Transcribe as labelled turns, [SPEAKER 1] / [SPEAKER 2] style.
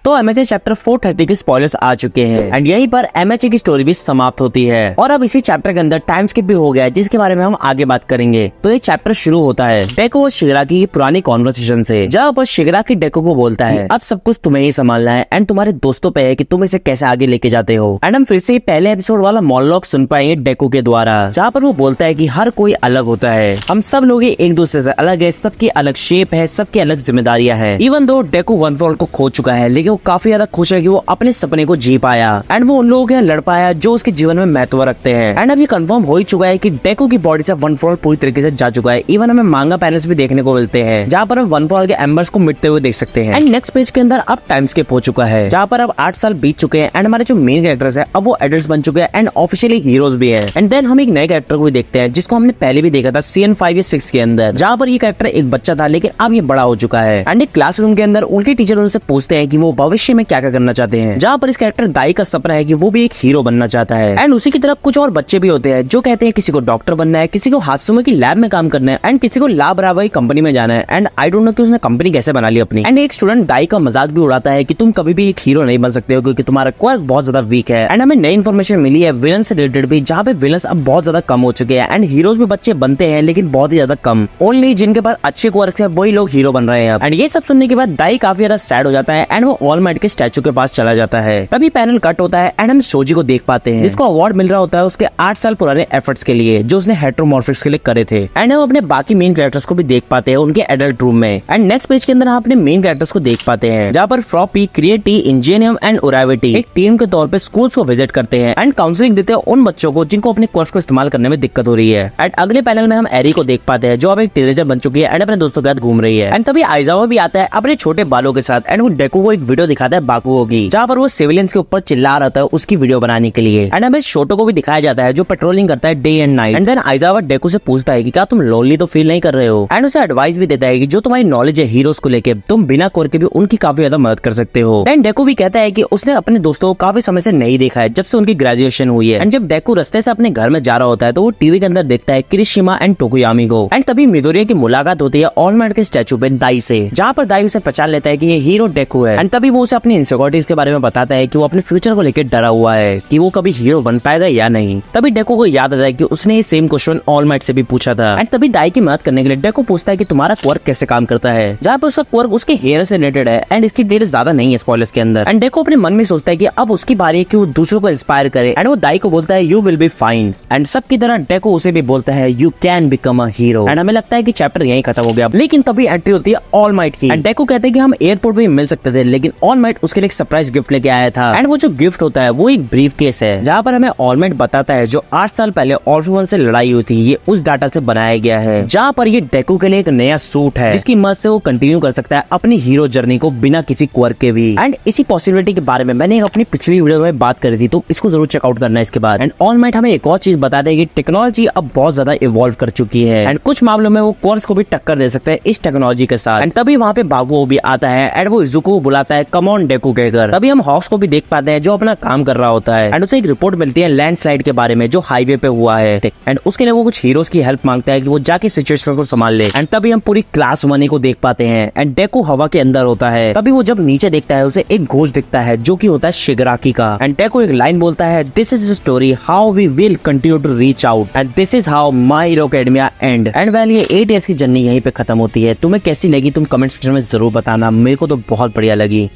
[SPEAKER 1] तो MHA chapter 430 के spoilers आ चुके हैं एंड यहीं पर एमएचए की स्टोरी भी समाप्त होती है और अब इसी चैप्टर के अंदर टाइम स्किप भी हो गया है जिसके बारे में हम आगे बात करेंगे। तो ये चैप्टर शुरू होता है डेको और शिगराकी की पुरानी कॉन्वर्सेशन से, जहाँ पर शिगराकी डेको को बोलता है अब सब कुछ तुम्हें ही संभालना है एंड तुम्हारे दोस्तों पे है कि तुम इसे कैसे आगे लेके जाते हो। एंड हम फिर से पहले एपिसोड वाला मोनोलॉग सुन पाएंगे डेको के द्वारा, जहाँ पर वो बोलता है कि हर कोई अलग होता है, हम सब लोग एक दूसरे से अलग है, सबकी अलग शेप है, सबकी अलग जिम्मेदारियां है। Even though deco one for all को खो चुका है लेकिन वो काफी ज्यादा खुश है कि वो अपने सपने को जी पाया एंड वो उन लोगों के लड़ पाया जो उसके जीवन में महत्व रखते हैं। एंड अब ये कंफर्म हो ही चुका है कि डेको की बॉडी से वन फॉर ऑल पूरी तरीके से जा चुका है। इवन हमें मांगा पैनल्स भी देखने को मिलते हैं जहाँ पर हम वन फॉर ऑल के एम्बर्स को मिटते हुए देख सकते हैं। एंड नेक्स्ट पेज के अंदर अब टाइम स्किप हो चुका है जहाँ पर अब 8 साल बीत चुके हैं एंड हमारे जो मेन कैरेक्टर्स है अब वो एडल्ट्स बन चुके हैं एंड ऑफिशियली हीरोज भी है। एंड देन हम एक नए कैरेक्टर को भी देखते हैं जिसको हमने पहले भी देखा था सीजन 5 या 6 के अंदर, जहाँ पर ये कैरेक्टर एक बच्चा था लेकिन अब ये बड़ा हो चुका है। एंड एक क्लासरूम के अंदर उनके टीचर उनसे पूछते हैं कि वो भविष्य में क्या क्या करना चाहते हैं, जहाँ पर इस कैरेक्टर दाई का सपना है कि वो भी एक हीरो बनना चाहता है। एंड उसी की तरफ कुछ और बच्चे भी होते हैं जो कहते हैं किसी को डॉक्टर बनना है, किसी को हादसों की लैब में काम करना है एंड किसी को लाभ बराबर कंपनी में जाना है। एंड आई डोंट नो कि उसने कंपनी कैसे बना ली अपनी। एंड एक स्टूडेंट दाई का मजाक भी उड़ाता है कि तुम कभी भी एक हीरो नहीं बन सकते हो क्योंकि तुम्हारा क्वार्क बहुत ज्यादा वीक है। एंड हमें नई इन्फॉर्मेशन मिली है विलन से रिलेटेड भी, जहाँ पे विलन्स अब बहुत ज्यादा कम हो चुके हैं एंड हीरोज भी बच्चे बनते हैं लेकिन बहुत ही ज्यादा कम, ओनली जिनके पास अच्छे क्वार्क्स है वही लोग हीरो बन रहे हैं। एंड ये सब सुनने के बाद दाई काफी ज्यादा सैड हो जाता है एंड वो ऑल माइट के स्टैचू के पास चला जाता है। तभी पैनल कट होता है एंड हम सोजी को देख पाते हैं जिसको अवार्ड मिल रहा होता है उसके 8 साल पुराने एफर्ट्स के लिए जो उसने हेटेरोमॉर्फिक्स के लिए करे थे। एंड हम अपने बाकी मेन कैरेक्टर्स को भी देख पाते हैं उनके एडल्ट रूम में। एंड नेक्स्ट पेज के अंदर हम अपने मेन कैरेक्टर्स को देख पाते हैं जहाँ पर फ्रॉपी, क्रिएटी, इंजीनियम एंड उराविटी एक टीम के तौर पे स्कूल्स को विजिट करते हैं एंड काउंसलिंग देते हैं उन बच्चों को जिनको अपने कोर्स को इस्तेमाल करने में दिक्कत हो रही है। एंड अगले पैनल में हम एरी को देख पाते हैं जो अब एक टीनेजर बन चुकी है एंड अपने दोस्तों के साथ घूम रही है। एंड तभी आइजावा भी आता है अपने छोटे बालों के साथ एंड वो डेको को एक वीडियो दिखाता है बाकुओ की, जहाँ पर वो सिविलियंस के ऊपर चिल्ला रहा था उसकी वीडियो बनाने के लिए। एंड हमें छोटो को भी दिखाया जाता है जो पेट्रोलिंग करता है day and night. And then Aizawa Deku से पूछता है कि क्या तुम लोनली तो फील नहीं कर रहे हो, एंड उसे एडवाइस भी देता है कि जो तुम्हारी नॉलेज है हीरोज को लेके तुम बिना कोर के भी उनकी काफी ज्यादा मदद कर सकते हो। देन डेको भी कहता है कि उसने अपने दोस्तों को काफी समय से नहीं देखा है जब से उनकी ग्रेजुएशन हुई है। एंड जब डेको रास्ते से अपने घर में जा रहा होता है तो वो टीवी के अंदर देखता है किरिशिमा एंड टोकुयामी को। एंड तभी मिडोरिया की मुलाकात होती है ऑल माइट के स्टैचू पे दाई से, जहाँ पर दाई उसे पहचान लेता है कि ये हीरो डेको है। एंड तभी वो उसे अपनी इनसिक्योरिटीज के बारे में बताता है कि वो अपने फ्यूचर को लेकर डरा हुआ है कि वो कभी हीरो बन पाएगा या नहीं। तभी डेको को याद आता है कि उसने ये same question all might say भी पूछा था। एंड तभी दाई की मदद करने के लिए डेको पूछता है कि तुम्हारा क्वार्क कैसे काम करता है, जहाँ पर उसका क्वार्क उसके हेयर से रिलेटेड है एंड इसकी डिटेल ज्यादा नहीं है स्पॉयलर्स के अंदर। एंड डेको अपने मन में सोचता है कि अब उसकी बारी है कि वो दूसरों को इंस्पायर करे एंड वो दाई को बोलता है you will be fine. And सबकी तरह डेको उसे भी बोलता है you can become a hero. And हमें लगता है कि चैप्टर यहीं खत्म हो गया, लेकिन तभी एंट्री होती है ऑल माइट की। एंड डेको कहते हैं कि हम एयरपोर्ट पे मिल सकते थे लेकिन ऑल माइट उसके लिए एक सरप्राइज गिफ्ट लेके आया था। एंड वो जो गिफ्ट होता है वो एक ब्रीफ केस है, जहाँ पर हमें ऑल माइट बताता है जो 8 साल पहले ऑर्फिवन से लड़ाई हुई थी ये उस डाटा से बनाया गया है, जहाँ पर ये डेको के लिए एक नया सूट है जिसकी मदद से वो कंटिन्यू कर सकता है अपनी हीरो जर्नी को बिना किसी क्वर्क के भी। एंड इसी पॉसिबिलिटी के बारे में मैंने अपनी पिछली वीडियो में बात करी थी तो इसको जरूर चेकआउट करना है इसके बाद। एंड ऑल माइट हमें एक और चीज बताता है कि टेक्नोलॉजी अब बहुत ज्यादा इवॉल्व कर चुकी है एंड कुछ मामलों में वो क्वर्क्स को भी टक्कर दे सकता है इस टेक्नोलॉजी के साथ। एंड तभी वहाँ पे बाकुओ भी आता है एंड वो इजुको को बुलाता है कम ऑन डेको कहकर। तभी हम हॉक्स को भी देख पाते हैं जो अपना काम कर रहा होता है एंड उसे एक रिपोर्ट मिलती है लैंडस्लाइड के बारे में जो हाईवे पे हुआ है एंड उसके लिए वो कुछ हीरोज की हेल्प मांगता है कि वो जाके सिचुएशन को संभाल ले। एंड तभी हम पूरी क्लास 1 को देख पाते हैं एंड डेको हवा के अंदर होता है। तभी वो जब नीचे देखता है उसे एक घोष दिखता है जो कि होता है शिगराकी का। एंड डेको एक लाइन बोलता है this is the story how we will continue to reach out and this is how my hero academia end. And well ये 8 इयर्स की जर्नी यहीं पे खत्म होती है। तुम्हें कैसी लगी तुम कमेंट सेक्शन में जरूर बताना, मेरे को तो बहुत बढ़िया लगी।